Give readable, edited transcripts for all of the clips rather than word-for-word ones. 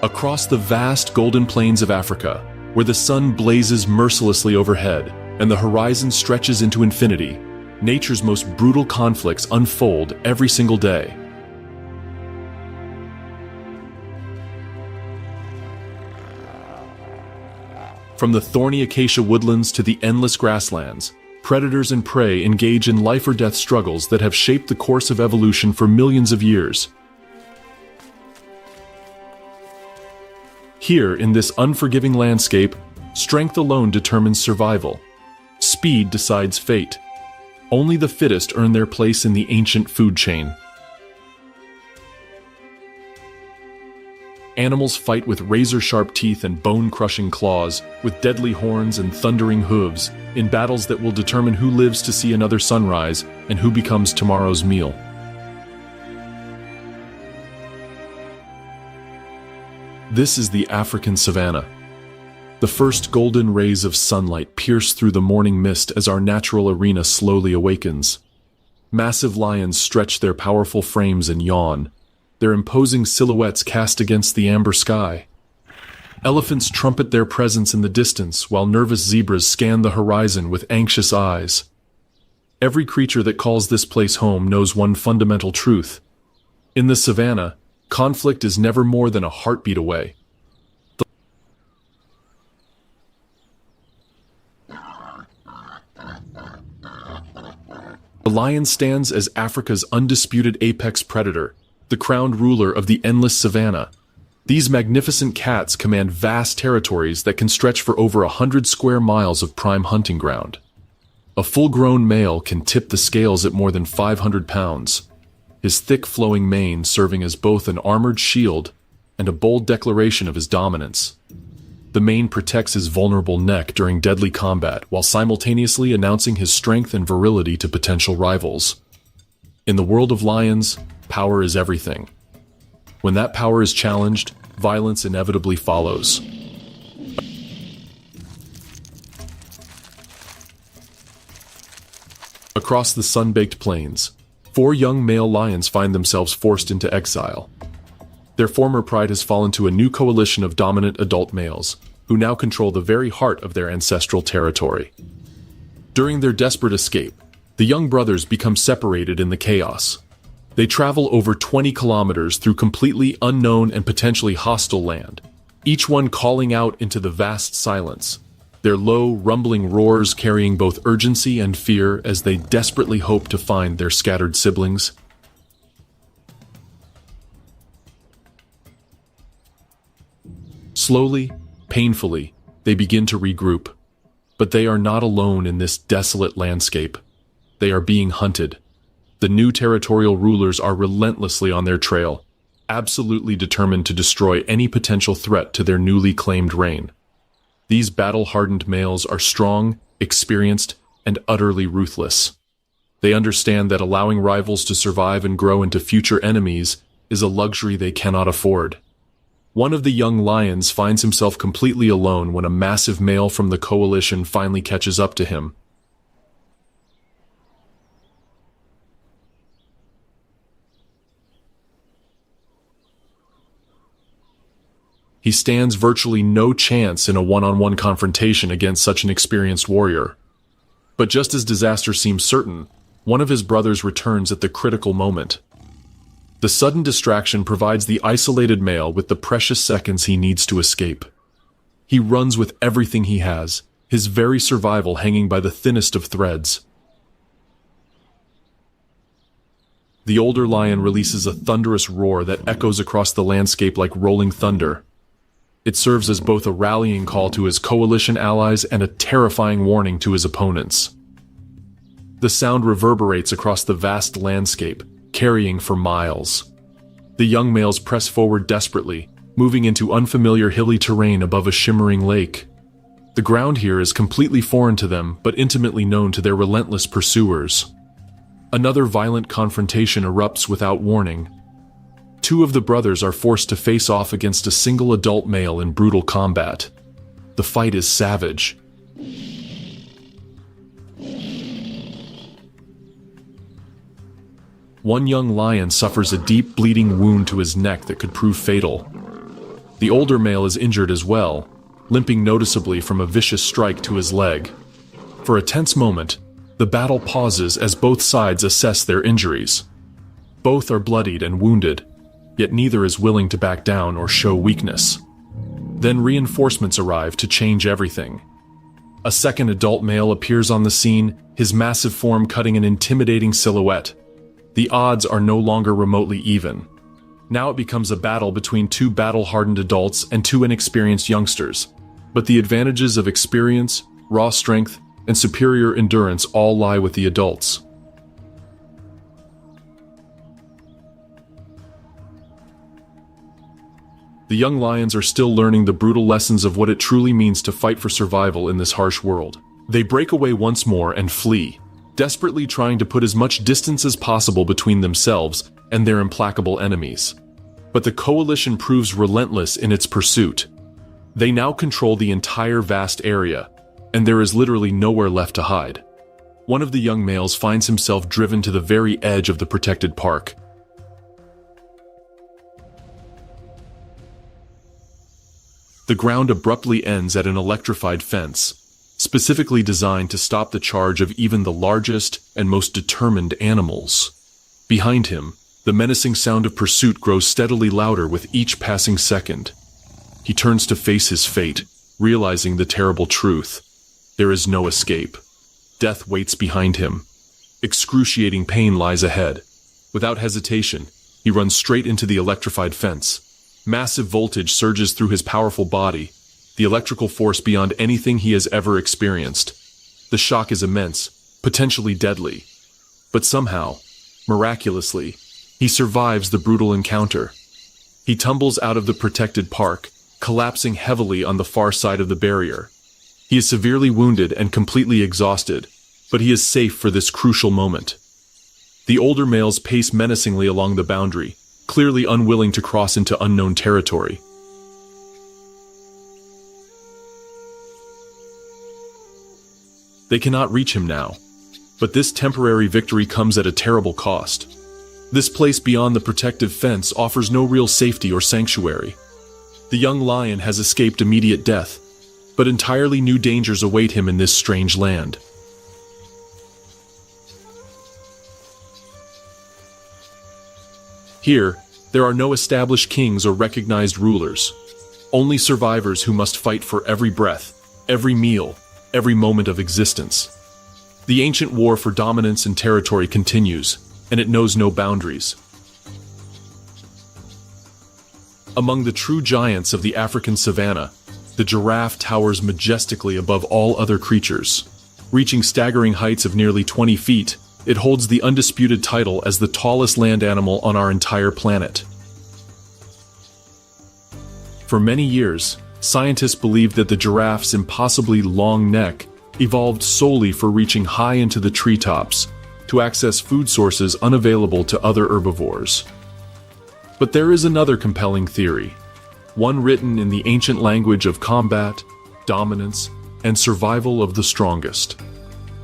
Across the vast golden plains of Africa, where the sun blazes mercilessly overhead and the horizon stretches into infinity, nature's most brutal conflicts unfold every single day. From the thorny acacia woodlands to the endless grasslands, predators and prey engage in life-or-death struggles that have shaped the course of evolution for millions of years. Here, in this unforgiving landscape, strength alone determines survival. Speed decides fate. Only the fittest earn their place in the ancient food chain. Animals fight with razor-sharp teeth and bone-crushing claws, with deadly horns and thundering hooves, in battles that will determine who lives to see another sunrise and who becomes tomorrow's meal. This is the African savanna. The first golden rays of sunlight pierce through the morning mist as our natural arena slowly awakens. Massive lions stretch their powerful frames and yawn, their imposing silhouettes cast against the amber sky. Elephants trumpet their presence in the distance, while nervous zebras scan the horizon with anxious eyes. Every creature that calls this place home knows one fundamental truth. In the savanna, conflict is never more than a heartbeat away. The lion stands as Africa's undisputed apex predator, the crowned ruler of the endless savanna. These magnificent cats command vast territories that can stretch for over 100 square miles of prime hunting ground. A full-grown male can tip the scales at more than 500 pounds. His thick flowing mane serving as both an armored shield and a bold declaration of his dominance. The mane protects his vulnerable neck during deadly combat while simultaneously announcing his strength and virility to potential rivals. In the world of lions, power is everything. When that power is challenged, violence inevitably follows. Across the sun-baked plains, 4 young male lions find themselves forced into exile. Their former pride has fallen to a new coalition of dominant adult males, who now control the very heart of their ancestral territory. During their desperate escape, the young brothers become separated in the chaos. They travel over 20 kilometers through completely unknown and potentially hostile land, each one calling out into the vast silence, their low, rumbling roars carrying both urgency and fear as they desperately hope to find their scattered siblings. Slowly, painfully, they begin to regroup. But they are not alone in this desolate landscape. They are being hunted. The new territorial rulers are relentlessly on their trail, absolutely determined to destroy any potential threat to their newly claimed reign. These battle-hardened males are strong, experienced, and utterly ruthless. They understand that allowing rivals to survive and grow into future enemies is a luxury they cannot afford. One of the young lions finds himself completely alone when a massive male from the coalition finally catches up to him. He stands virtually no chance in a one-on-one confrontation against such an experienced warrior. But just as disaster seems certain, one of his brothers returns at the critical moment. The sudden distraction provides the isolated male with the precious seconds he needs to escape. He runs with everything he has, his very survival hanging by the thinnest of threads. The older lion releases a thunderous roar that echoes across the landscape like rolling thunder. It serves as both a rallying call to his coalition allies and a terrifying warning to his opponents. The sound reverberates across the vast landscape, carrying for miles. The young males press forward desperately, moving into unfamiliar hilly terrain above a shimmering lake. The ground here is completely foreign to them, but intimately known to their relentless pursuers. Another violent confrontation erupts without warning. 2 of the brothers are forced to face off against a single adult male in brutal combat. The fight is savage. One young lion suffers a deep bleeding wound to his neck that could prove fatal. The older male is injured as well, limping noticeably from a vicious strike to his leg. For a tense moment, the battle pauses as both sides assess their injuries. Both are bloodied and wounded, yet neither is willing to back down or show weakness. Then reinforcements arrive to change everything. A second adult male appears on the scene, his massive form cutting an intimidating silhouette. The odds are no longer remotely even. Now it becomes a battle between two battle-hardened adults and two inexperienced youngsters. But the advantages of experience, raw strength, and superior endurance all lie with the adults. The young lions are still learning the brutal lessons of what it truly means to fight for survival in this harsh world. They break away once more and flee, desperately trying to put as much distance as possible between themselves and their implacable enemies. But the coalition proves relentless in its pursuit. They now control the entire vast area, and there is literally nowhere left to hide. One of the young males finds himself driven to the very edge of the protected park. The ground abruptly ends at an electrified fence, specifically designed to stop the charge of even the largest and most determined animals. Behind him, the menacing sound of pursuit grows steadily louder with each passing second. He turns to face his fate, realizing the terrible truth. There is no escape. Death waits behind him. Excruciating pain lies ahead. Without hesitation, he runs straight into the electrified fence. Massive voltage surges through his powerful body, the electrical force beyond anything he has ever experienced. The shock is immense, potentially deadly. But somehow, miraculously, he survives the brutal encounter. He tumbles out of the protected park, collapsing heavily on the far side of the barrier. He is severely wounded and completely exhausted, but he is safe for this crucial moment. The older males pace menacingly along the boundary, clearly unwilling to cross into unknown territory. They cannot reach him now, but this temporary victory comes at a terrible cost. This place beyond the protective fence offers no real safety or sanctuary. The young lion has escaped immediate death, but entirely new dangers await him in this strange land. Here, there are no established kings or recognized rulers, only survivors who must fight for every breath, every meal, every moment of existence. The ancient war for dominance and territory continues, and it knows no boundaries. Among the true giants of the African savanna, the giraffe towers majestically above all other creatures. Reaching staggering heights of nearly 20 feet, it holds the undisputed title as the tallest land animal on our entire planet. For many years, scientists believed that the giraffe's impossibly long neck evolved solely for reaching high into the treetops to access food sources unavailable to other herbivores. But there is another compelling theory, one written in the ancient language of combat, dominance, and survival of the strongest.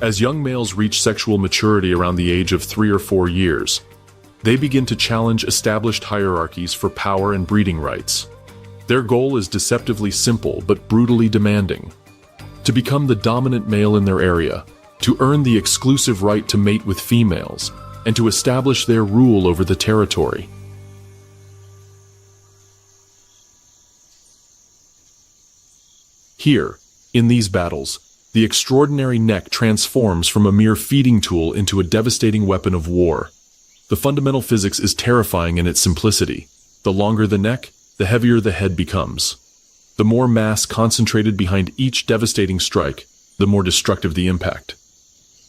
As young males reach sexual maturity around the age of 3 or 4 years, they begin to challenge established hierarchies for power and breeding rights. Their goal is deceptively simple but brutally demanding: to become the dominant male in their area, to earn the exclusive right to mate with females, and to establish their rule over the territory. Here, in these battles, the extraordinary neck transforms from a mere feeding tool into a devastating weapon of war. The fundamental physics is terrifying in its simplicity. The longer the neck, the heavier the head becomes. The more mass concentrated behind each devastating strike, the more destructive the impact.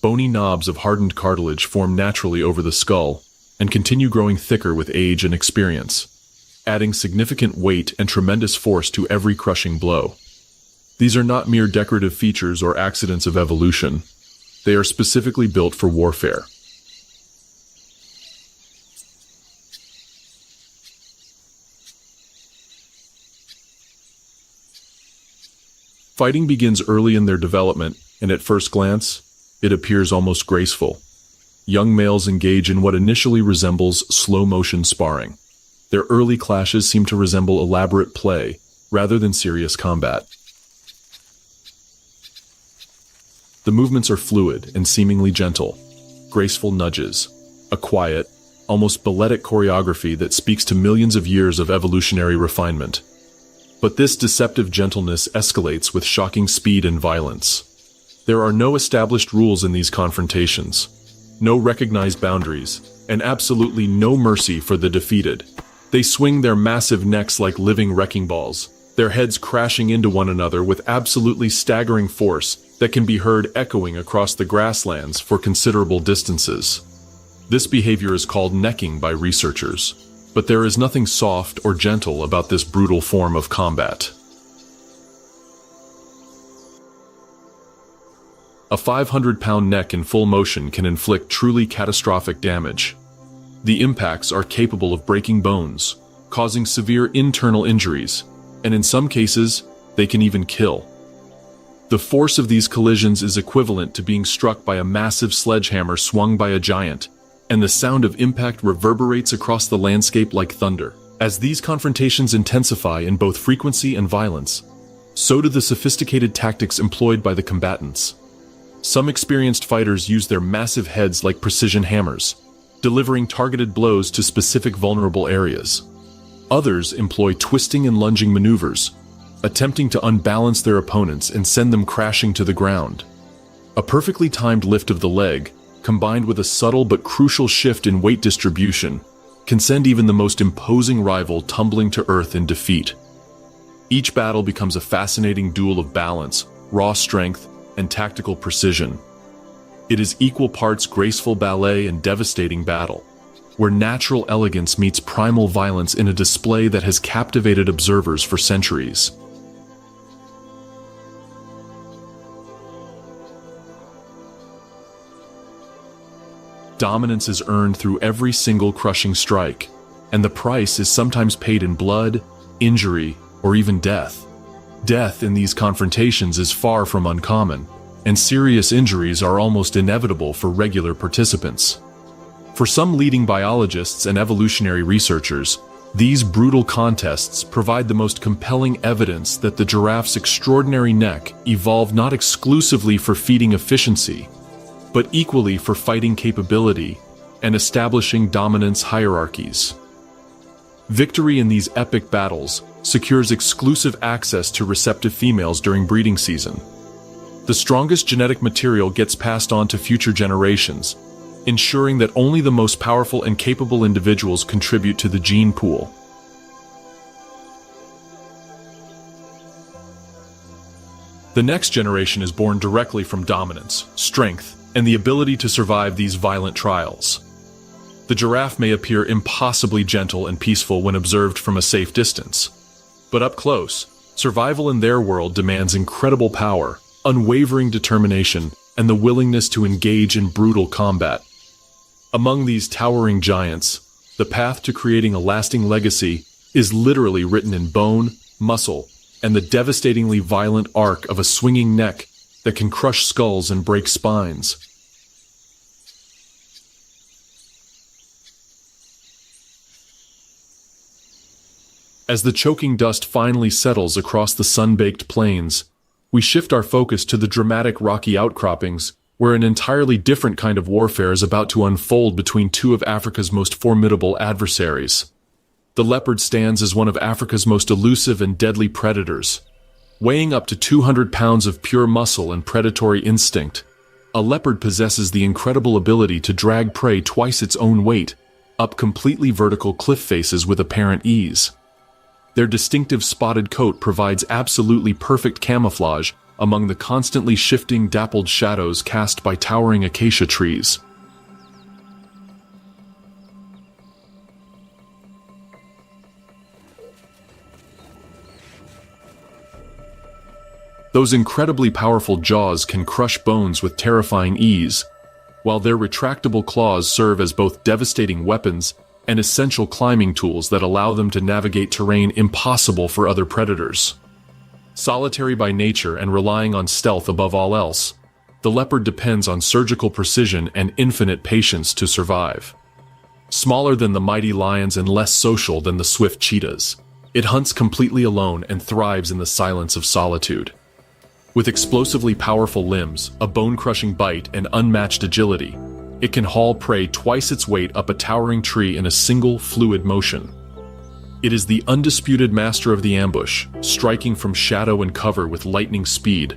Bony knobs of hardened cartilage form naturally over the skull and continue growing thicker with age and experience, adding significant weight and tremendous force to every crushing blow. These are not mere decorative features or accidents of evolution. They are specifically built for warfare. Fighting begins early in their development, and at first glance, it appears almost graceful. Young males engage in what initially resembles slow-motion sparring. Their early clashes seem to resemble elaborate play, rather than serious combat. The movements are fluid and seemingly gentle, graceful nudges, a quiet, almost balletic choreography that speaks to millions of years of evolutionary refinement. But this deceptive gentleness escalates with shocking speed and violence. There are no established rules in these confrontations, no recognized boundaries, and absolutely no mercy for the defeated. They swing their massive necks like living wrecking balls, their heads crashing into one another with absolutely staggering force that can be heard echoing across the grasslands for considerable distances. This behavior is called necking by researchers, but there is nothing soft or gentle about this brutal form of combat. A 500-pound neck in full motion can inflict truly catastrophic damage. The impacts are capable of breaking bones, causing severe internal injuries, and in some cases, they can even kill. The force of these collisions is equivalent to being struck by a massive sledgehammer swung by a giant, and the sound of impact reverberates across the landscape like thunder. As these confrontations intensify in both frequency and violence, so do the sophisticated tactics employed by the combatants. Some experienced fighters use their massive heads like precision hammers, delivering targeted blows to specific vulnerable areas. Others employ twisting and lunging maneuvers, attempting to unbalance their opponents and send them crashing to the ground. A perfectly timed lift of the leg, combined with a subtle but crucial shift in weight distribution, can send even the most imposing rival tumbling to earth in defeat. Each battle becomes a fascinating duel of balance, raw strength, and tactical precision. It is equal parts graceful ballet and devastating battle, where natural elegance meets primal violence in a display that has captivated observers for centuries. Dominance is earned through every single crushing strike, and the price is sometimes paid in blood, injury, or even death. Death in these confrontations is far from uncommon, and serious injuries are almost inevitable for regular participants. For some leading biologists and evolutionary researchers, these brutal contests provide the most compelling evidence that the giraffe's extraordinary neck evolved not exclusively for feeding efficiency, but equally for fighting capability and establishing dominance hierarchies. Victory in these epic battles secures exclusive access to receptive females during breeding season. The strongest genetic material gets passed on to future generations, ensuring that only the most powerful and capable individuals contribute to the gene pool. The next generation is born directly from dominance, strength, and the ability to survive these violent trials. The giraffe may appear impossibly gentle and peaceful when observed from a safe distance, but up close, survival in their world demands incredible power, unwavering determination, and the willingness to engage in brutal combat. Among these towering giants, the path to creating a lasting legacy is literally written in bone, muscle, and the devastatingly violent arc of a swinging neck that can crush skulls and break spines. As the choking dust finally settles across the sun-baked plains, we shift our focus to the dramatic rocky outcroppings, where an entirely different kind of warfare is about to unfold between two of Africa's most formidable adversaries. The leopard stands as one of Africa's most elusive and deadly predators. Weighing up to 200 pounds of pure muscle and predatory instinct, a leopard possesses the incredible ability to drag prey twice its own weight, up completely vertical cliff faces with apparent ease. Their distinctive spotted coat provides absolutely perfect camouflage among the constantly shifting dappled shadows cast by towering acacia trees. Those incredibly powerful jaws can crush bones with terrifying ease, while their retractable claws serve as both devastating weapons and essential climbing tools that allow them to navigate terrain impossible for other predators. Solitary by nature and relying on stealth above all else, the leopard depends on surgical precision and infinite patience to survive. Smaller than the mighty lions and less social than the swift cheetahs, it hunts completely alone and thrives in the silence of solitude. With explosively powerful limbs, a bone-crushing bite, and unmatched agility, it can haul prey twice its weight up a towering tree in a single, fluid motion. It is the undisputed master of the ambush, striking from shadow and cover with lightning speed.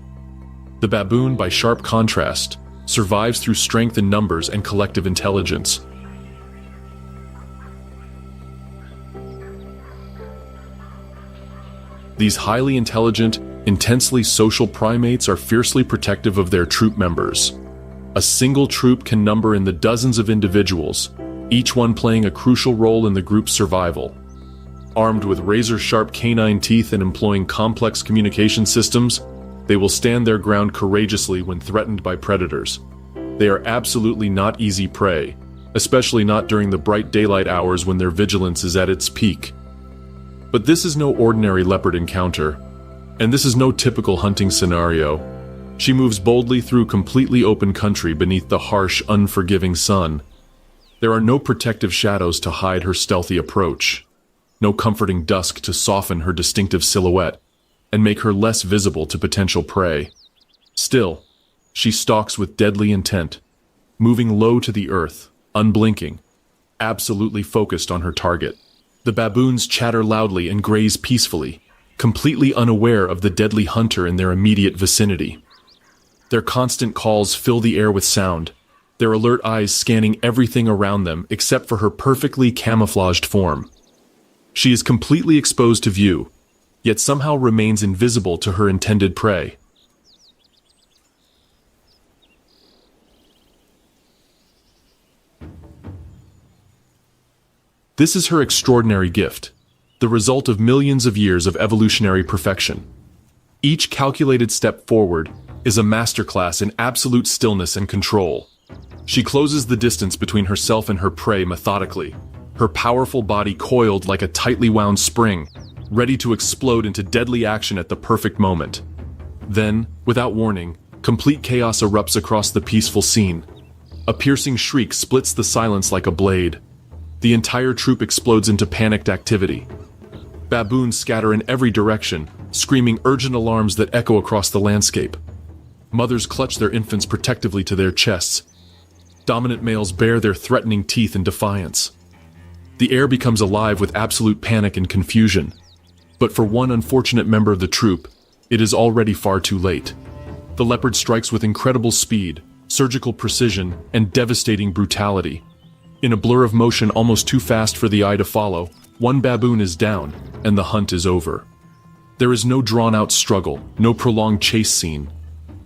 The baboon, by sharp contrast, survives through strength in numbers and collective intelligence. These highly intelligent, intensely social primates are fiercely protective of their troop members. A single troop can number in the dozens of individuals, each one playing a crucial role in the group's survival. Armed with razor-sharp canine teeth and employing complex communication systems, they will stand their ground courageously when threatened by predators. They are absolutely not easy prey, especially not during the bright daylight hours when their vigilance is at its peak. But this is no ordinary leopard encounter, and this is no typical hunting scenario. She moves boldly through completely open country beneath the harsh, unforgiving sun. There are no protective shadows to hide her stealthy approach, no comforting dusk to soften her distinctive silhouette and make her less visible to potential prey. Still, she stalks with deadly intent, moving low to the earth, unblinking, absolutely focused on her target. The baboons chatter loudly and graze peacefully, completely unaware of the deadly hunter in their immediate vicinity. Their constant calls fill the air with sound, their alert eyes scanning everything around them except for her perfectly camouflaged form. She is completely exposed to view, yet somehow remains invisible to her intended prey. This is her extraordinary gift, the result of millions of years of evolutionary perfection. Each calculated step forward is a masterclass in absolute stillness and control. She closes the distance between herself and her prey methodically, her powerful body coiled like a tightly wound spring, ready to explode into deadly action at the perfect moment. Then, without warning, complete chaos erupts across the peaceful scene. A piercing shriek splits the silence like a blade. The entire troop explodes into panicked activity. Baboons scatter in every direction, screaming urgent alarms that echo across the landscape. Mothers clutch their infants protectively to their chests. Dominant males bare their threatening teeth in defiance. The air becomes alive with absolute panic and confusion. But for one unfortunate member of the troop, it is already far too late. The leopard strikes with incredible speed, surgical precision, and devastating brutality. In a blur of motion almost too fast for the eye to follow, one baboon is down, and the hunt is over. There is no drawn-out struggle, no prolonged chase scene.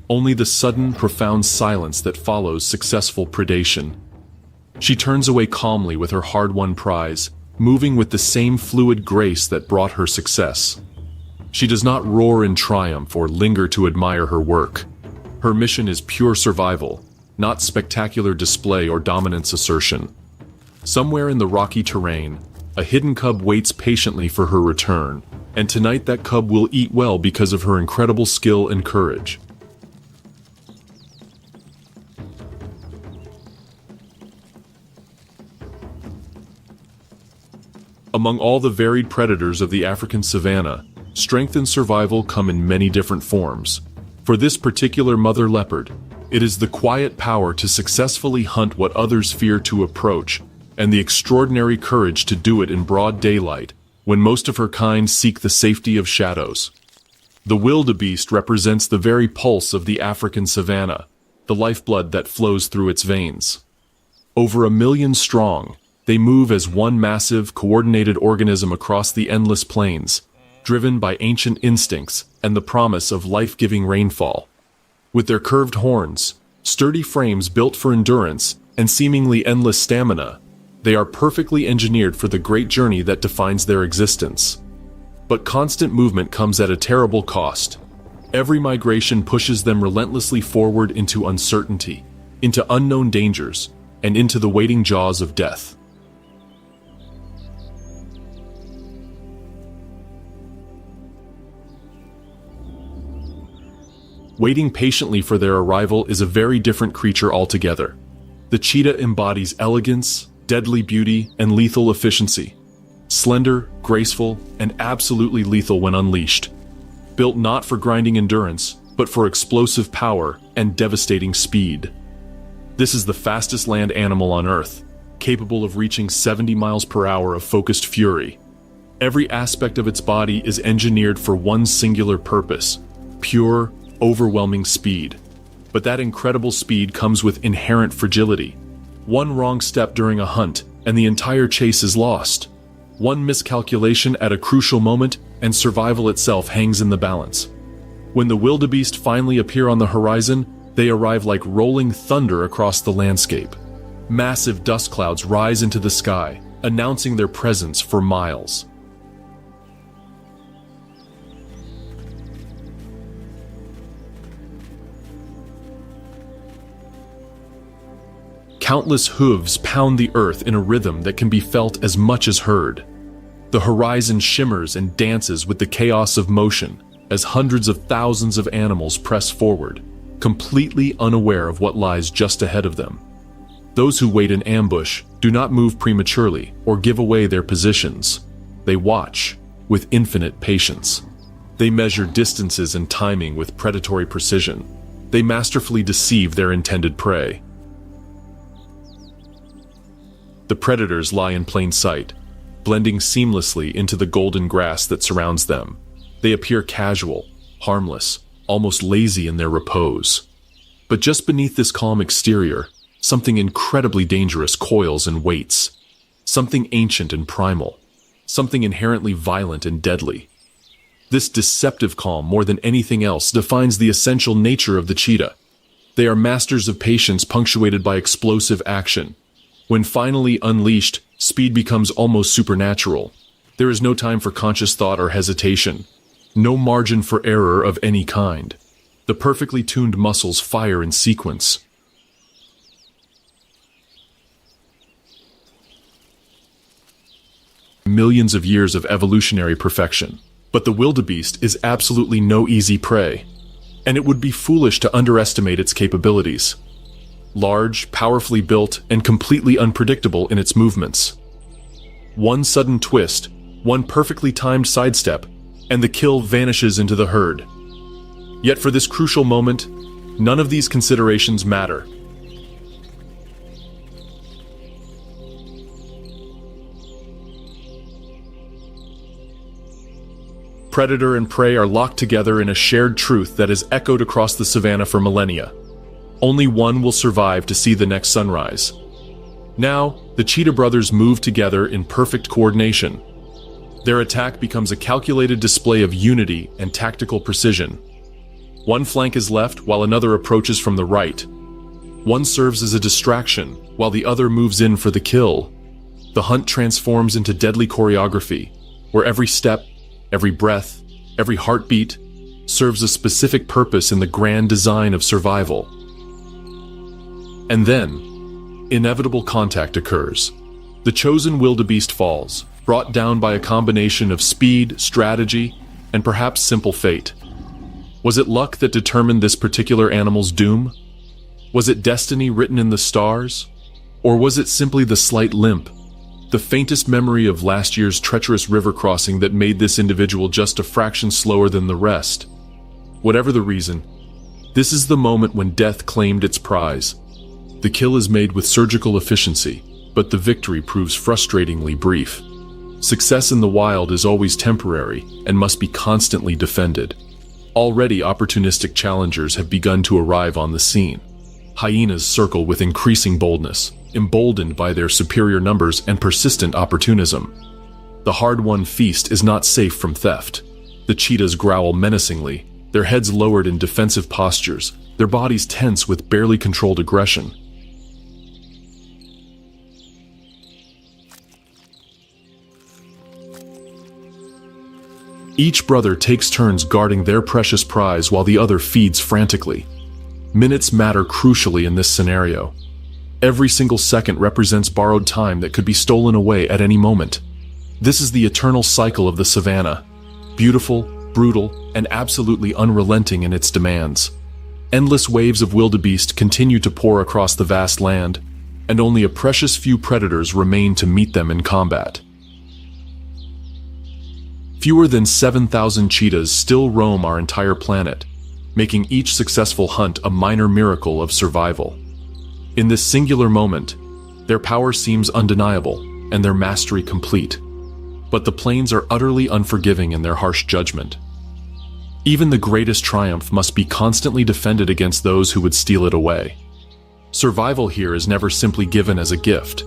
Only the sudden, profound silence that follows successful predation. She turns away calmly with her hard-won prize, moving with the same fluid grace that brought her success. She does not roar in triumph or linger to admire her work. Her mission is pure survival, not spectacular display or dominance assertion. Somewhere in the rocky terrain, a hidden cub waits patiently for her return, and tonight that cub will eat well because of her incredible skill and courage. Among all the varied predators of the African savanna, strength and survival come in many different forms. For this particular mother leopard, it is the quiet power to successfully hunt what others fear to approach, and the extraordinary courage to do it in broad daylight, when most of her kind seek the safety of shadows. The wildebeest represents the very pulse of the African savanna, the lifeblood that flows through its veins. Over 1 million strong, they move as one massive, coordinated organism across the endless plains, driven by ancient instincts and the promise of life-giving rainfall. With their curved horns, sturdy frames built for endurance, and seemingly endless stamina, they are perfectly engineered for the great journey that defines their existence. But constant movement comes at a terrible cost. Every migration pushes them relentlessly forward into uncertainty, into unknown dangers, and into the waiting jaws of death. Waiting patiently for their arrival is a very different creature altogether. The cheetah embodies elegance, deadly beauty, and lethal efficiency. Slender, graceful, and absolutely lethal when unleashed. Built not for grinding endurance, but for explosive power and devastating speed. This is the fastest land animal on Earth, capable of reaching 70 miles per hour of focused fury. Every aspect of its body is engineered for one singular purpose: pure, overwhelming speed. But that incredible speed comes with inherent fragility. One wrong step during a hunt, and the entire chase is lost. One miscalculation at a crucial moment, and survival itself hangs in the balance. When the wildebeest finally appear on the horizon, they arrive like rolling thunder across the landscape. Massive dust clouds rise into the sky, announcing their presence for miles. Countless hooves pound the earth in a rhythm that can be felt as much as heard. The horizon shimmers and dances with the chaos of motion as hundreds of thousands of animals press forward, completely unaware of what lies just ahead of them. Those who wait in ambush do not move prematurely or give away their positions. They watch with infinite patience. They measure distances and timing with predatory precision. They masterfully deceive their intended prey. The predators lie in plain sight, blending seamlessly into the golden grass that surrounds them. They appear casual, harmless, almost lazy in their repose. But just beneath this calm exterior, something incredibly dangerous coils and waits. Something ancient and primal. Something inherently violent and deadly. This deceptive calm, more than anything else, defines the essential nature of the cheetah. They are masters of patience punctuated by explosive action. When finally unleashed, speed becomes almost supernatural. There is no time for conscious thought or hesitation. No margin for error of any kind. The perfectly tuned muscles fire in sequence. Millions of years of evolutionary perfection. But the wildebeest is absolutely no easy prey. And it would be foolish to underestimate its capabilities. Large, powerfully built, and completely unpredictable in its movements. One sudden twist, one perfectly timed sidestep, and the kill vanishes into the herd. Yet for this crucial moment, none of these considerations matter. Predator and prey are locked together in a shared truth that has echoed across the savannah for millennia. Only one will survive to see the next sunrise. Now, the cheetah brothers move together in perfect coordination. Their attack becomes a calculated display of unity and tactical precision. One flank is left while another approaches from the right. One serves as a distraction while the other moves in for the kill. The hunt transforms into deadly choreography, where every step, every breath, every heartbeat serves a specific purpose in the grand design of survival. And then, inevitable contact occurs. The chosen wildebeest falls, brought down by a combination of speed, strategy, and perhaps simple fate. Was it luck that determined this particular animal's doom? Was it destiny written in the stars? Or was it simply the slight limp, the faintest memory of last year's treacherous river crossing that made this individual just a fraction slower than the rest? Whatever the reason, this is the moment when death claimed its prize. The kill is made with surgical efficiency, but the victory proves frustratingly brief. Success in the wild is always temporary and must be constantly defended. Already opportunistic challengers have begun to arrive on the scene. Hyenas circle with increasing boldness, emboldened by their superior numbers and persistent opportunism. The hard-won feast is not safe from theft. The cheetahs growl menacingly, their heads lowered in defensive postures, their bodies tense with barely controlled aggression. Each brother takes turns guarding their precious prize while the other feeds frantically. Minutes matter crucially in this scenario. Every single second represents borrowed time that could be stolen away at any moment. This is the eternal cycle of the savannah. Beautiful, brutal, and absolutely unrelenting in its demands. Endless waves of wildebeest continue to pour across the vast land, and only a precious few predators remain to meet them in combat. Fewer than 7,000 cheetahs still roam our entire planet, making each successful hunt a minor miracle of survival. In this singular moment, their power seems undeniable and their mastery complete. But the plains are utterly unforgiving in their harsh judgment. Even the greatest triumph must be constantly defended against those who would steal it away. Survival here is never simply given as a gift.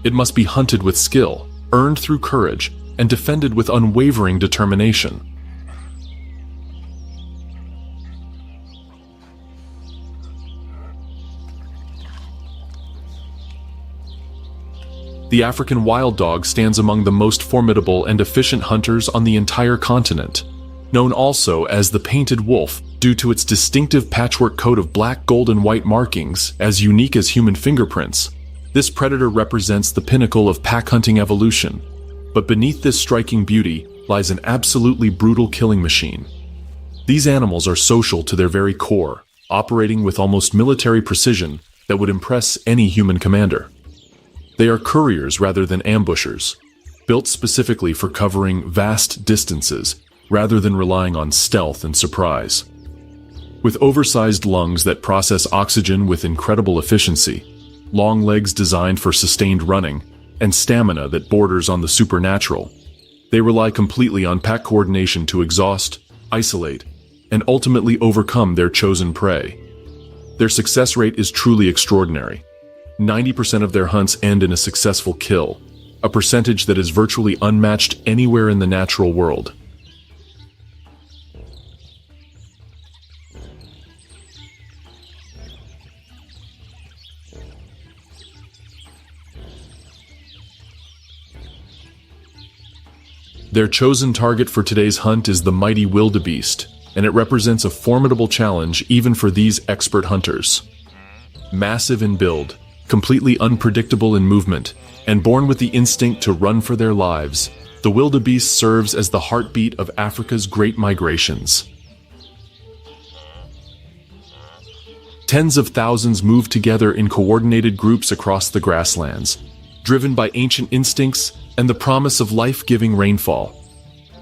It must be hunted with skill, earned through courage, and defended with unwavering determination. The African wild dog stands among the most formidable and efficient hunters on the entire continent, known also as the painted wolf due to its distinctive patchwork coat of black, gold, and white markings as unique as human fingerprints. This predator represents the pinnacle of pack hunting evolution, but beneath this striking beauty lies an absolutely brutal killing machine. These animals are social to their very core, operating with almost military precision that would impress any human commander. They are couriers rather than ambushers, built specifically for covering vast distances rather than relying on stealth and surprise. With oversized lungs that process oxygen with incredible efficiency, long legs designed for sustained running, and stamina that borders on the supernatural, they rely completely on pack coordination to exhaust, isolate, and ultimately overcome their chosen prey. Their success rate is truly extraordinary. 90% of their hunts end in a successful kill, a percentage that is virtually unmatched anywhere in the natural world. Their chosen target for today's hunt is the mighty wildebeest, and it represents a formidable challenge even for these expert hunters. Massive in build, completely unpredictable in movement, and born with the instinct to run for their lives, the wildebeest serves as the heartbeat of Africa's great migrations. Tens of thousands move together in coordinated groups across the grasslands, driven by ancient instincts and the promise of life-giving rainfall.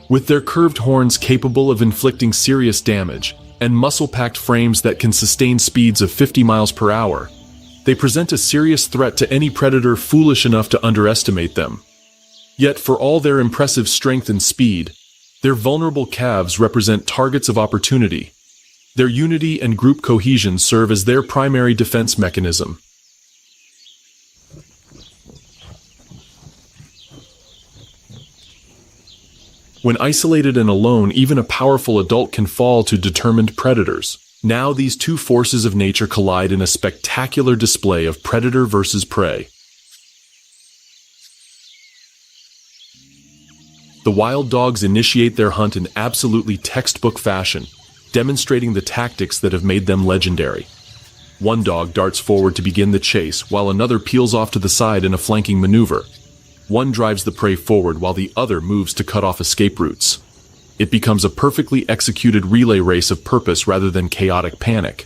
With their curved horns capable of inflicting serious damage and muscle-packed frames that can sustain speeds of 50 miles per hour, they present a serious threat to any predator foolish enough to underestimate them. Yet for all their impressive strength and speed, their vulnerable calves represent targets of opportunity. Their unity and group cohesion serve as their primary defense mechanism. When isolated and alone, even a powerful adult can fall to determined predators. Now these two forces of nature collide in a spectacular display of predator versus prey. The wild dogs initiate their hunt in absolutely textbook fashion, demonstrating the tactics that have made them legendary. One dog darts forward to begin the chase, while another peels off to the side in a flanking maneuver. One drives the prey forward while the other moves to cut off escape routes. It becomes a perfectly executed relay race of purpose rather than chaotic panic.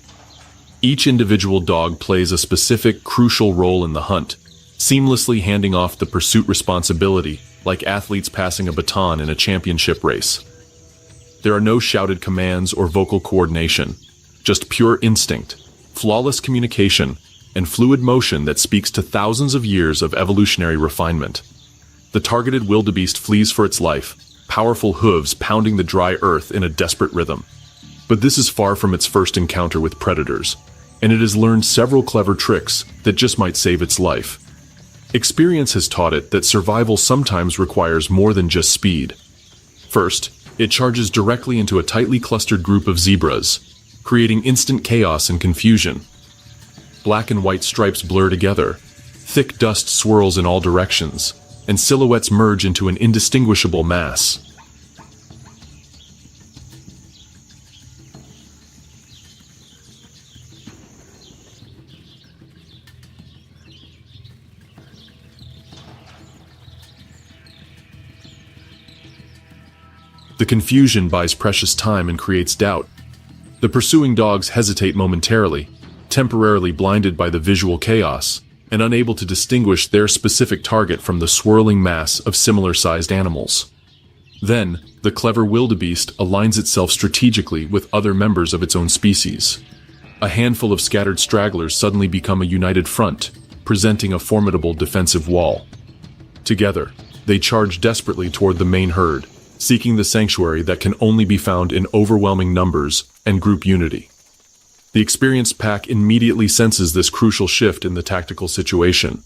Each individual dog plays a specific, crucial role in the hunt, seamlessly handing off the pursuit responsibility like athletes passing a baton in a championship race. There are no shouted commands or vocal coordination, just pure instinct, flawless communication, and fluid motion that speaks to thousands of years of evolutionary refinement. The targeted wildebeest flees for its life, powerful hooves pounding the dry earth in a desperate rhythm. But this is far from its first encounter with predators, and it has learned several clever tricks that just might save its life. Experience has taught it that survival sometimes requires more than just speed. First, it charges directly into a tightly clustered group of zebras, creating instant chaos and confusion. Black and white stripes blur together, thick dust swirls in all directions, and silhouettes merge into an indistinguishable mass. The confusion buys precious time and creates doubt. The pursuing dogs hesitate momentarily, temporarily blinded by the visual chaos, and unable to distinguish their specific target from the swirling mass of similar-sized animals. Then, the clever wildebeest aligns itself strategically with other members of its own species. A handful of scattered stragglers suddenly become a united front, presenting a formidable defensive wall. Together, they charge desperately toward the main herd, seeking the sanctuary that can only be found in overwhelming numbers and group unity. The experienced pack immediately senses this crucial shift in the tactical situation.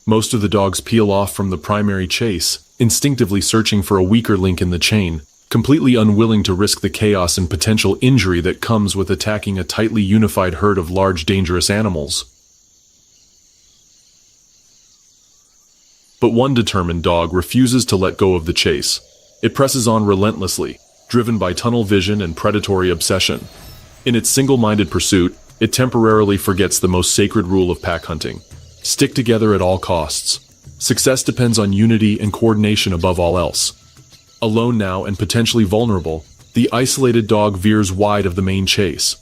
Most of the dogs peel off from the primary chase, instinctively searching for a weaker link in the chain, completely unwilling to risk the chaos and potential injury that comes with attacking a tightly unified herd of large, dangerous animals. But one determined dog refuses to let go of the chase. It presses on relentlessly, driven by tunnel vision and predatory obsession. In its single-minded pursuit, it temporarily forgets the most sacred rule of pack hunting: stick together at all costs. Success depends on unity and coordination above all else. Alone now and potentially vulnerable, the isolated dog veers wide of the main chase.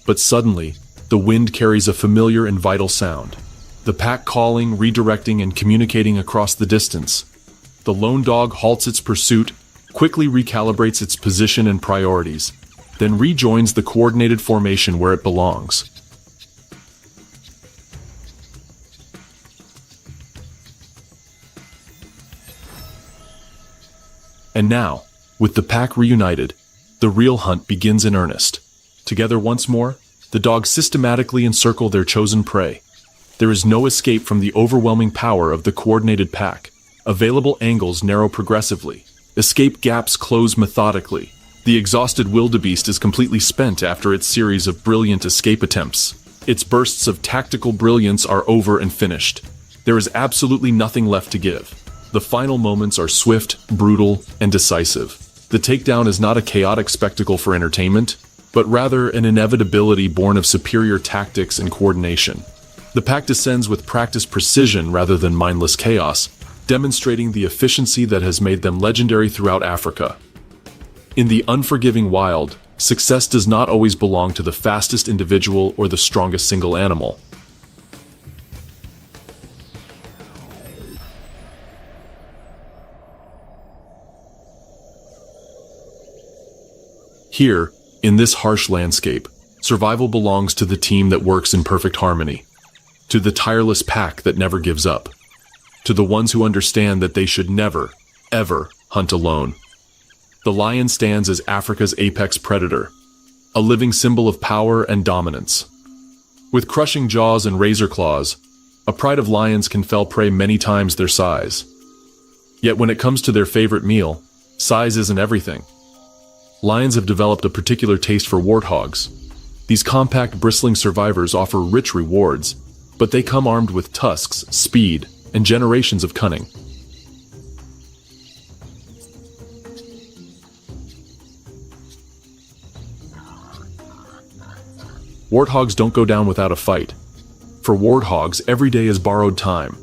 But suddenly, the wind carries a familiar and vital sound. The pack calling, redirecting, and communicating across the distance. The lone dog halts its pursuit, quickly recalibrates its position and priorities, then rejoins the coordinated formation where it belongs. And now, with the pack reunited, the real hunt begins in earnest. Together once more, the dogs systematically encircle their chosen prey. There is no escape from the overwhelming power of the coordinated pack. Available angles narrow progressively. Escape gaps close methodically. The exhausted wildebeest is completely spent after its series of brilliant escape attempts. Its bursts of tactical brilliance are over and finished. There is absolutely nothing left to give. The final moments are swift, brutal, and decisive. The takedown is not a chaotic spectacle for entertainment, but rather an inevitability born of superior tactics and coordination. The pack descends with practiced precision rather than mindless chaos, demonstrating the efficiency that has made them legendary throughout Africa. In the unforgiving wild, success does not always belong to the fastest individual or the strongest single animal. Here, in this harsh landscape, survival belongs to the team that works in perfect harmony, to the tireless pack that never gives up, to the ones who understand that they should never, ever hunt alone. The lion stands as Africa's apex predator, a living symbol of power and dominance. With crushing jaws and razor claws, a pride of lions can fell prey many times their size. Yet when it comes to their favorite meal, size isn't everything. Lions have developed a particular taste for warthogs. These compact, bristling survivors offer rich rewards, but they come armed with tusks, speed, and generations of cunning. Warthogs don't go down without a fight. For warthogs, every day is borrowed time.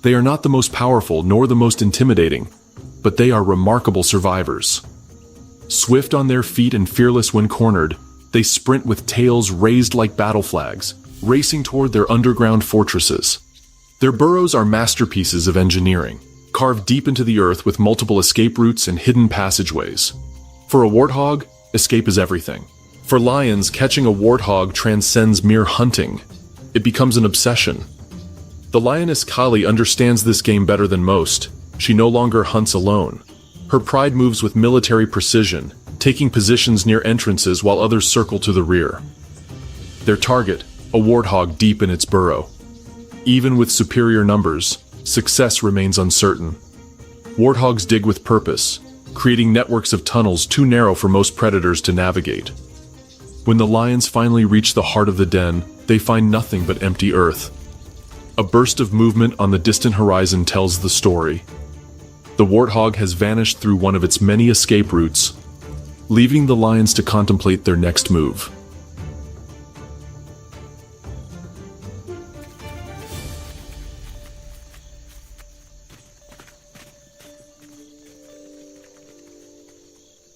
They are not the most powerful nor the most intimidating, but they are remarkable survivors. Swift on their feet and fearless when cornered, they sprint with tails raised like battle flags, racing toward their underground fortresses. Their burrows are masterpieces of engineering, carved deep into the earth with multiple escape routes and hidden passageways. For a warthog, escape is everything. For lions, catching a warthog transcends mere hunting. It becomes an obsession. The lioness Kali understands this game better than most. She no longer hunts alone. Her pride moves with military precision, taking positions near entrances while others circle to the rear. Their target, a warthog deep in its burrow. Even with superior numbers, success remains uncertain. Warthogs dig with purpose, creating networks of tunnels too narrow for most predators to navigate. When the lions finally reach the heart of the den, they find nothing but empty earth. A burst of movement on the distant horizon tells the story. The warthog has vanished through one of its many escape routes, leaving the lions to contemplate their next move.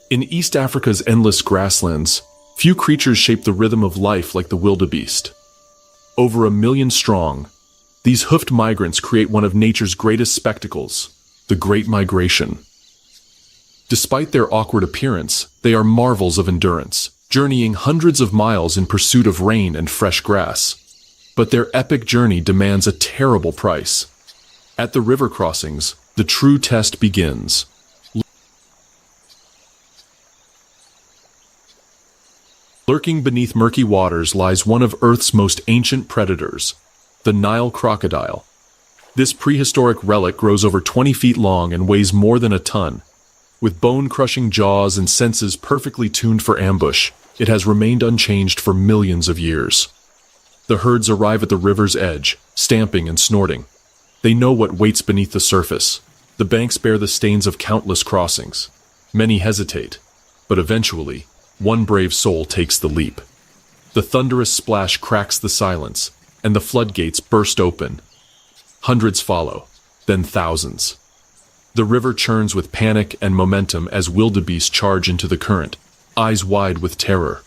In East Africa's endless grasslands, few creatures shape the rhythm of life like the wildebeest. Over 1 million strong, These hoofed migrants create one of nature's greatest spectacles, the Great Migration. Despite their awkward appearance, they are marvels of endurance, journeying hundreds of miles in pursuit of rain and fresh grass. But their epic journey demands a terrible price. At the river crossings, the true test begins. Lurking beneath murky waters lies one of Earth's most ancient predators, the Nile crocodile. This prehistoric relic grows over 20 feet long and weighs more than a ton. With bone-crushing jaws and senses perfectly tuned for ambush, it has remained unchanged for millions of years. The herds arrive at the river's edge, stamping and snorting. They know what waits beneath the surface. The banks bear the stains of countless crossings. Many hesitate, but eventually, one brave soul takes the leap. The thunderous splash cracks the silence, and the floodgates burst open. Hundreds follow, then thousands. The river churns with panic and momentum as wildebeest charge into the current, eyes wide with terror.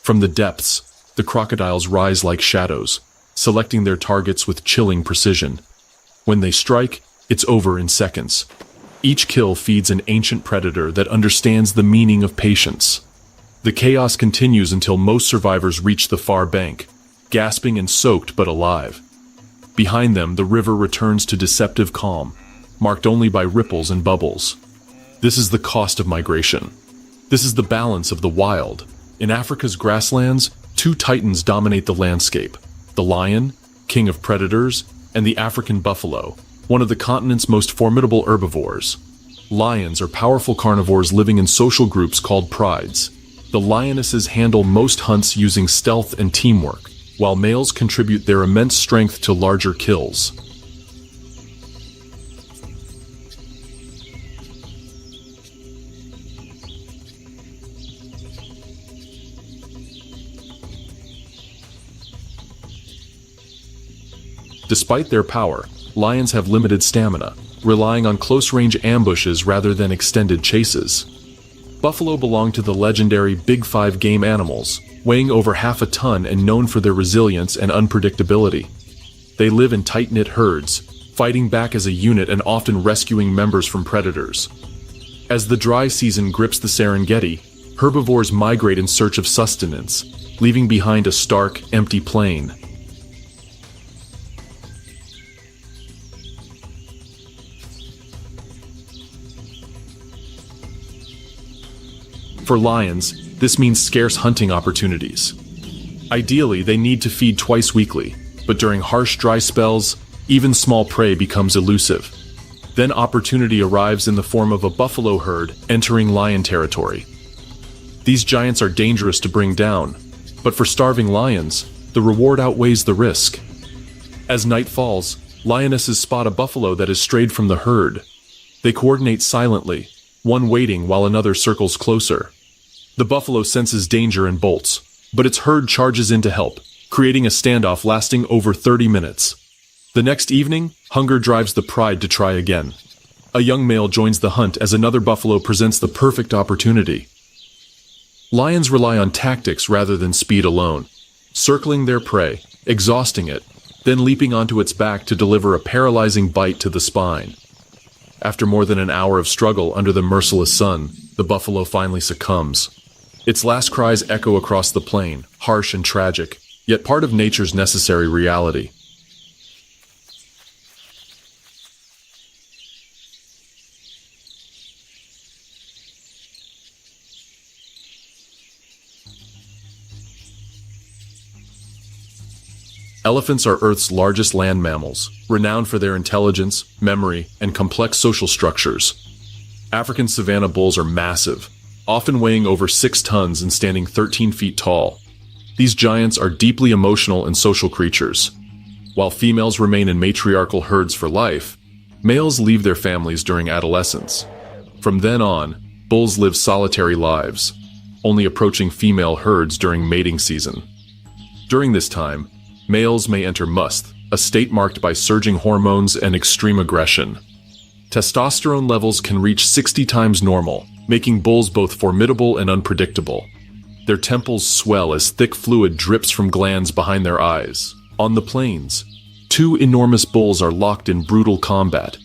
From the depths, the crocodiles rise like shadows, selecting their targets with chilling precision. When they strike, it's over in seconds. Each kill feeds an ancient predator that understands the meaning of patience. The chaos continues until most survivors reach the far bank, gasping and soaked but alive. Behind them, the river returns to deceptive calm, marked only by ripples and bubbles. This is the cost of migration. This is the balance of the wild. In Africa's grasslands, two titans dominate the landscape: the lion, king of predators, and the African buffalo, one of the continent's most formidable herbivores. Lions are powerful carnivores living in social groups called prides. The lionesses handle most hunts using stealth and teamwork, while males contribute their immense strength to larger kills. Despite their power, lions have limited stamina, relying on close-range ambushes rather than extended chases. Buffalo belong to the legendary Big Five game animals, weighing over half a ton and known for their resilience and unpredictability. They live in tight-knit herds, fighting back as a unit and often rescuing members from predators. As the dry season grips the Serengeti, herbivores migrate in search of sustenance, leaving behind a stark, empty plain. For lions, this means scarce hunting opportunities. Ideally, they need to feed twice weekly, but during harsh dry spells, even small prey becomes elusive. Then opportunity arrives in the form of a buffalo herd entering lion territory. These giants are dangerous to bring down, but for starving lions, the reward outweighs the risk. As night falls, lionesses spot a buffalo that has strayed from the herd. They coordinate silently, one waiting while another circles closer. The buffalo senses danger and bolts, but its herd charges in to help, creating a standoff lasting over 30 minutes. The next evening, hunger drives the pride to try again. A young male joins the hunt as another buffalo presents the perfect opportunity. Lions rely on tactics rather than speed alone, circling their prey, exhausting it, then leaping onto its back to deliver a paralyzing bite to the spine. After more than an hour of struggle under the merciless sun, the buffalo finally succumbs. Its last cries echo across the plain, harsh and tragic, yet part of nature's necessary reality. Elephants are Earth's largest land mammals, renowned for their intelligence, memory, and complex social structures. African savanna bulls are massive, often weighing over 6 tons and standing 13 feet tall. These giants are deeply emotional and social creatures. While females remain in matriarchal herds for life, males leave their families during adolescence. From then on, bulls live solitary lives, only approaching female herds during mating season. During this time, males may enter must, a state marked by surging hormones and extreme aggression. Testosterone levels can reach 60 times normal, making bulls both formidable and unpredictable. Their temples swell as thick fluid drips from glands behind their eyes. On the plains, two enormous bulls are locked in brutal combat.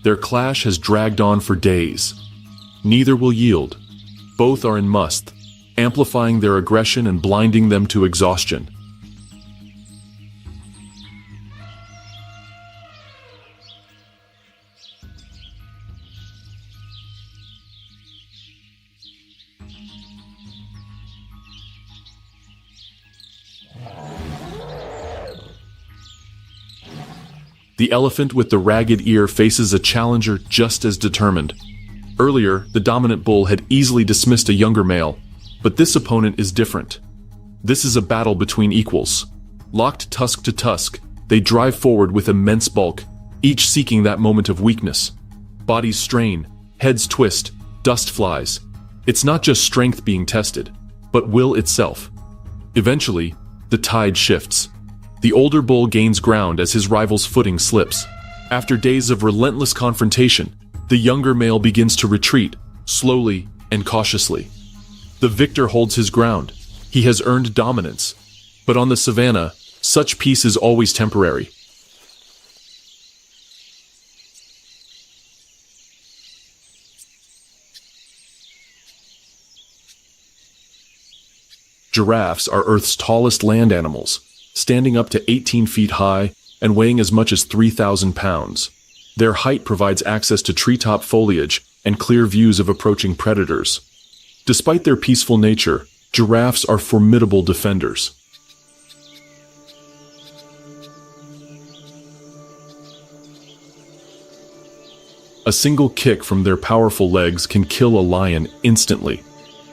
Their clash has dragged on for days. Neither will yield. Both are in must, amplifying their aggression and blinding them to exhaustion. The elephant with the ragged ear faces a challenger just as determined. Earlier, the dominant bull had easily dismissed a younger male, but this opponent is different. This is a battle between equals. Locked tusk to tusk, they drive forward with immense bulk, each seeking that moment of weakness. Bodies strain, heads twist, dust flies. It's not just strength being tested, but will itself. Eventually, the tide shifts. The older bull gains ground as his rival's footing slips. After days of relentless confrontation, the younger male begins to retreat, slowly and cautiously. The victor holds his ground. He has earned dominance. But on the savannah, such peace is always temporary. Giraffes are Earth's tallest land animals, standing up to 18 feet high and weighing as much as 3,000 pounds. Their height provides access to treetop foliage and clear views of approaching predators. Despite their peaceful nature, giraffes are formidable defenders. A single kick from their powerful legs can kill a lion instantly.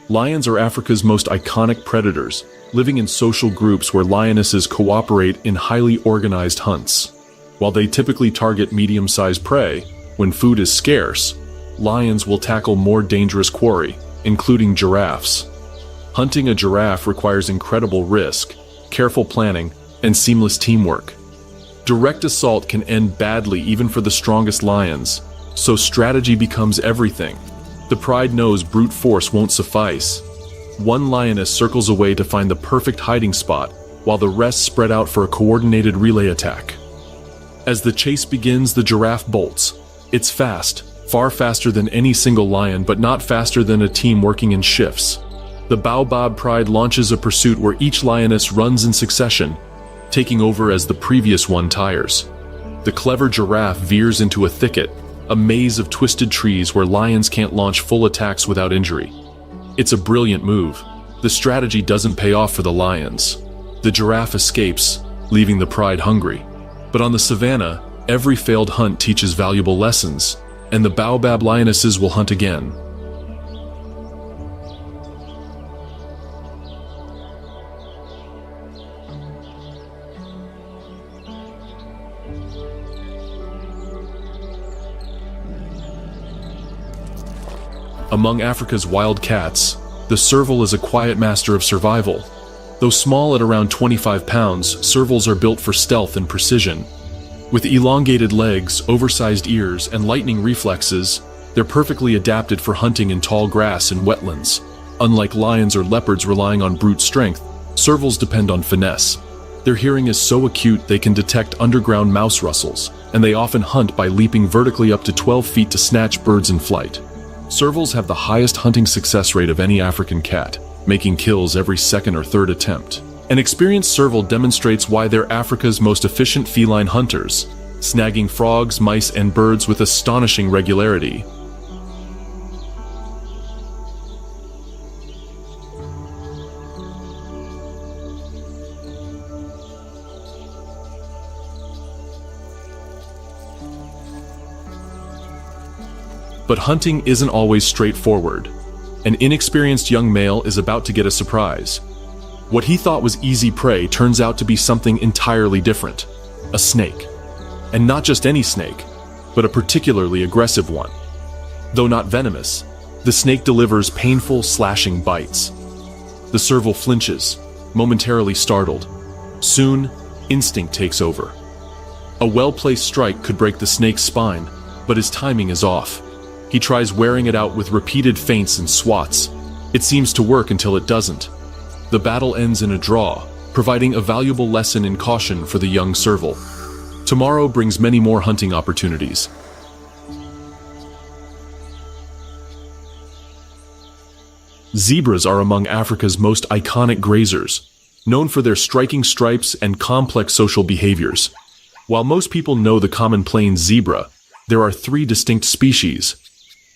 Lions are Africa's most iconic predators, living in social groups where lionesses cooperate in highly organized hunts. While they typically target medium-sized prey, when food is scarce, lions will tackle more dangerous quarry, including giraffes. Hunting a giraffe requires incredible risk, careful planning, and seamless teamwork. Direct assault can end badly even for the strongest lions, so strategy becomes everything. The pride knows brute force won't suffice. One lioness circles away to find the perfect hiding spot, while the rest spread out for a coordinated relay attack. As the chase begins, the giraffe bolts. It's fast, far faster than any single lion, but not faster than a team working in shifts. The baobab pride launches a pursuit where each lioness runs in succession, taking over as the previous one tires. The clever giraffe veers into a thicket, a maze of twisted trees where lions can't launch full attacks without injury. It's a brilliant move. The strategy doesn't pay off for the lions. The giraffe escapes, leaving the pride hungry. But on the savannah, every failed hunt teaches valuable lessons, and the baobab lionesses will hunt again. Among Africa's wild cats, the serval is a quiet master of survival. Though small at around 25 pounds, servals are built for stealth and precision. With elongated legs, oversized ears, and lightning reflexes, they're perfectly adapted for hunting in tall grass and wetlands. Unlike lions or leopards relying on brute strength, servals depend on finesse. Their hearing is so acute they can detect underground mouse rustles, and they often hunt by leaping vertically up to 12 feet to snatch birds in flight. Servals have the highest hunting success rate of any African cat, making kills every second or third attempt. An experienced serval demonstrates why they're Africa's most efficient feline hunters, snagging frogs, mice, and birds with astonishing regularity. But hunting isn't always straightforward. An inexperienced young male is about to get a surprise. What he thought was easy prey turns out to be something entirely different. A snake. And not just any snake, but a particularly aggressive one. Though not venomous, the snake delivers painful, slashing bites. The serval flinches, momentarily startled. Soon, instinct takes over. A well-placed strike could break the snake's spine, but his timing is off. He tries wearing it out with repeated feints and swats. It seems to work until it doesn't. The battle ends in a draw, providing a valuable lesson in caution for the young serval. Tomorrow brings many more hunting opportunities. Zebras are among Africa's most iconic grazers, known for their striking stripes and complex social behaviors. While most people know the common plain zebra, there are three distinct species.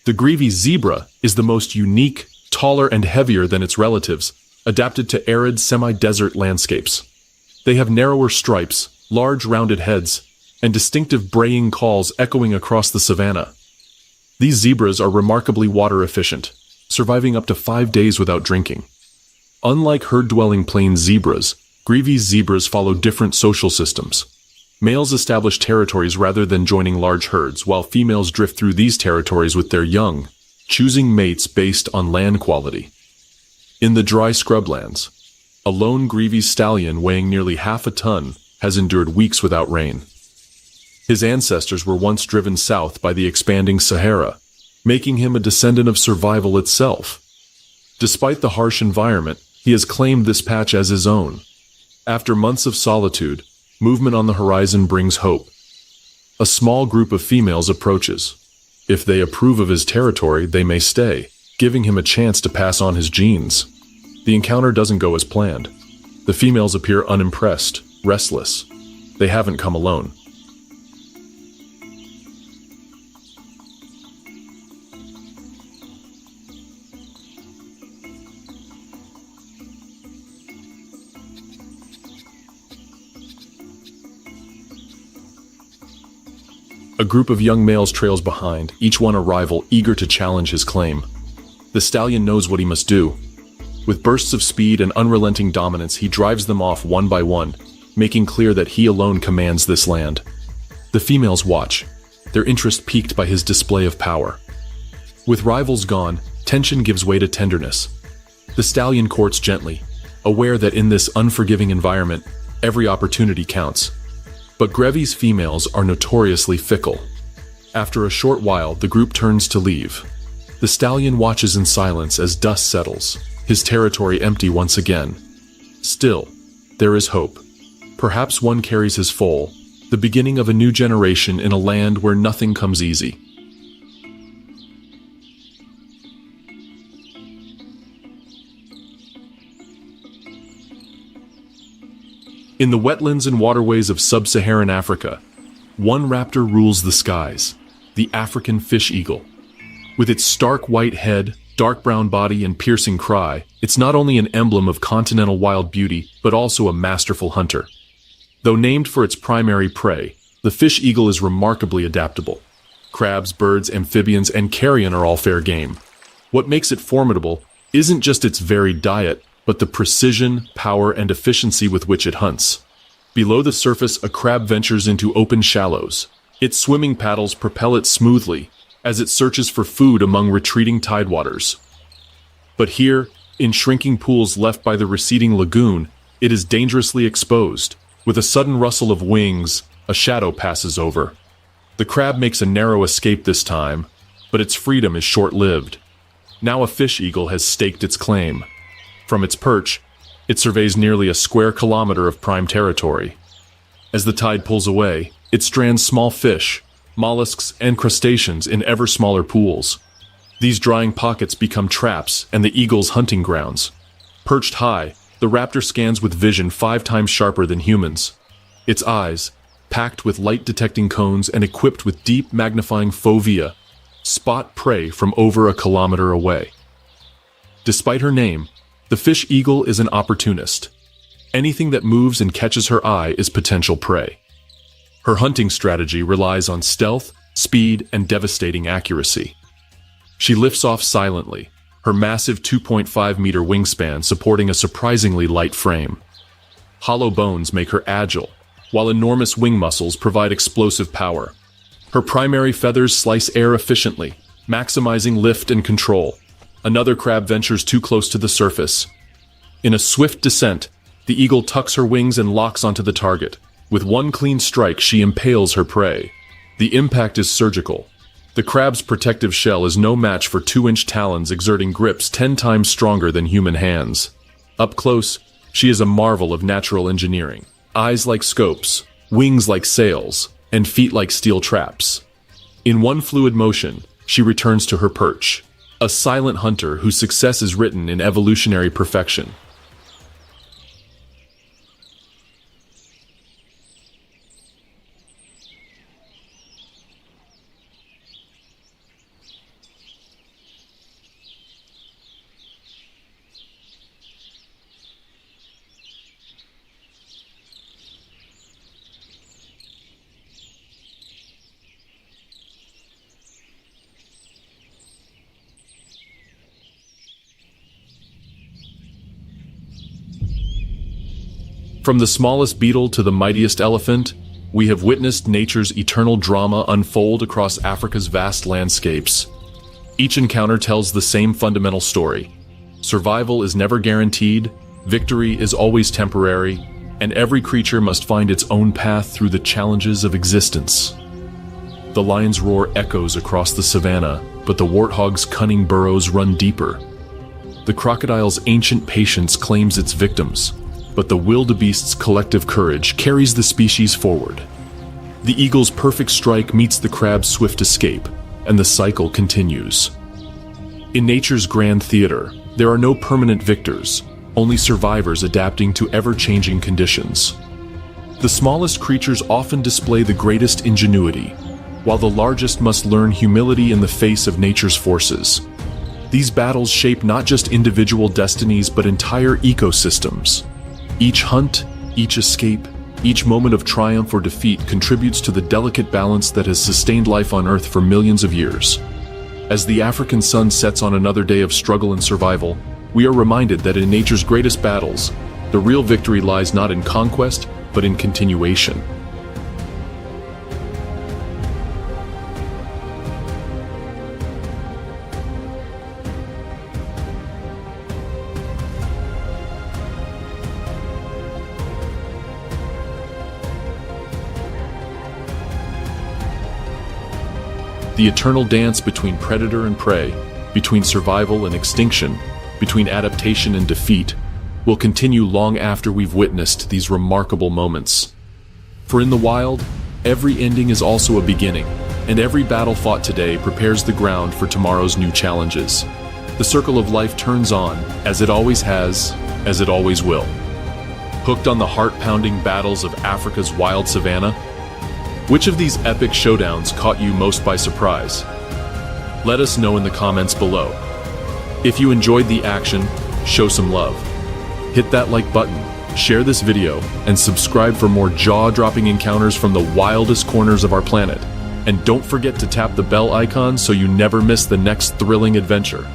The grevy's zebra is the most unique, taller and heavier than its relatives, adapted to arid semi-desert landscapes. They have narrower stripes, large rounded heads, and distinctive braying calls echoing across the savanna. These zebras are remarkably water efficient, surviving up to 5 days without drinking. Unlike herd-dwelling plain zebras, grevy's zebras follow different social systems. Males establish territories rather than joining large herds, while females drift through these territories with their young, choosing mates based on land quality. In the dry scrublands, a lone grevy's stallion weighing nearly half a ton has endured weeks without rain. His ancestors were once driven south by the expanding Sahara, making him a descendant of survival itself. Despite the harsh environment, he has claimed this patch as his own. After months of solitude, movement on the horizon brings hope. A small group of females approaches. If they approve of his territory, they may stay, giving him a chance to pass on his genes. The encounter doesn't go as planned. The females appear unimpressed, restless. They haven't come alone. A group of young males trails behind, each one a rival eager to challenge his claim. The stallion knows what he must do. With bursts of speed and unrelenting dominance, he drives them off one by one, making clear that he alone commands this land. The females watch, their interest piqued by his display of power. With rivals gone, tension gives way to tenderness. The stallion courts gently, aware that in this unforgiving environment, every opportunity counts. But grevy's females are notoriously fickle. After a short while, the group turns to leave. The stallion watches in silence as dust settles, his territory empty once again. Still, there is hope. Perhaps one carries his foal, the beginning of a new generation in a land where nothing comes easy. In the wetlands and waterways of sub-Saharan Africa, one raptor rules the skies, the African fish eagle. With its stark white head, dark brown body, and piercing cry, it's not only an emblem of continental wild beauty, but also a masterful hunter. Though named for its primary prey, the fish eagle is remarkably adaptable. Crabs, birds, amphibians, and carrion are all fair game. What makes it formidable isn't just its varied diet, but the precision, power, and efficiency with which it hunts. Below the surface, a crab ventures into open shallows. Its swimming paddles propel it smoothly as it searches for food among retreating tidewaters. But here, in shrinking pools left by the receding lagoon, it is dangerously exposed. With a sudden rustle of wings, a shadow passes over. The crab makes a narrow escape this time, but its freedom is short-lived. Now a fish eagle has staked its claim. From its perch, it surveys nearly a square kilometer of prime territory. As the tide pulls away, it strands small fish, mollusks, and crustaceans in ever smaller pools. These drying pockets become traps and the eagle's hunting grounds. Perched high, the raptor scans with vision 5 times sharper than humans. Its eyes, packed with light-detecting cones and equipped with deep magnifying fovea, spot prey from over a kilometer away. Despite her name, the fish eagle is an opportunist. Anything that moves and catches her eye is potential prey. Her hunting strategy relies on stealth, speed, and devastating accuracy. She lifts off silently, her massive 2.5-meter wingspan supporting a surprisingly light frame. Hollow bones make her agile, while enormous wing muscles provide explosive power. Her primary feathers slice air efficiently, maximizing lift and control. Another crab ventures too close to the surface. In a swift descent, the eagle tucks her wings and locks onto the target. With one clean strike, she impales her prey. The impact is surgical, The crab's protective shell is no match for 2-inch talons exerting grips 10 times stronger than human hands. Up close, she is a marvel of natural engineering. Eyes like scopes, wings like sails, and feet like steel traps. In one fluid motion, she returns to her perch, a silent hunter whose success is written in evolutionary perfection. From the smallest beetle to the mightiest elephant, we have witnessed nature's eternal drama unfold across Africa's vast landscapes. Each encounter tells the same fundamental story. Survival is never guaranteed, victory is always temporary, and every creature must find its own path through the challenges of existence. The lion's roar echoes across the savanna, but the warthog's cunning burrows run deeper. The crocodile's ancient patience claims its victims, but the wildebeest's collective courage carries the species forward. The eagle's perfect strike meets the crab's swift escape, and the cycle continues. In nature's grand theater, there are no permanent victors, only survivors adapting to ever-changing conditions. The smallest creatures often display the greatest ingenuity, while the largest must learn humility in the face of nature's forces. These battles shape not just individual destinies but entire ecosystems. Each hunt, each escape, each moment of triumph or defeat contributes to the delicate balance that has sustained life on Earth for millions of years. As the African sun sets on another day of struggle and survival, we are reminded that in nature's greatest battles, the real victory lies not in conquest, but in continuation. The eternal dance between predator and prey, between survival and extinction, between adaptation and defeat, will continue long after we've witnessed these remarkable moments. For in the wild, every ending is also a beginning, and every battle fought today prepares the ground for tomorrow's new challenges. The circle of life turns on, as it always has, as it always will. Hooked on the heart-pounding battles of Africa's wild savanna? Which of these epic showdowns caught you most by surprise? Let us know in the comments below. If you enjoyed the action, show some love. Hit that like button, share this video, and subscribe for more jaw-dropping encounters from the wildest corners of our planet. And don't forget to tap the bell icon so you never miss the next thrilling adventure.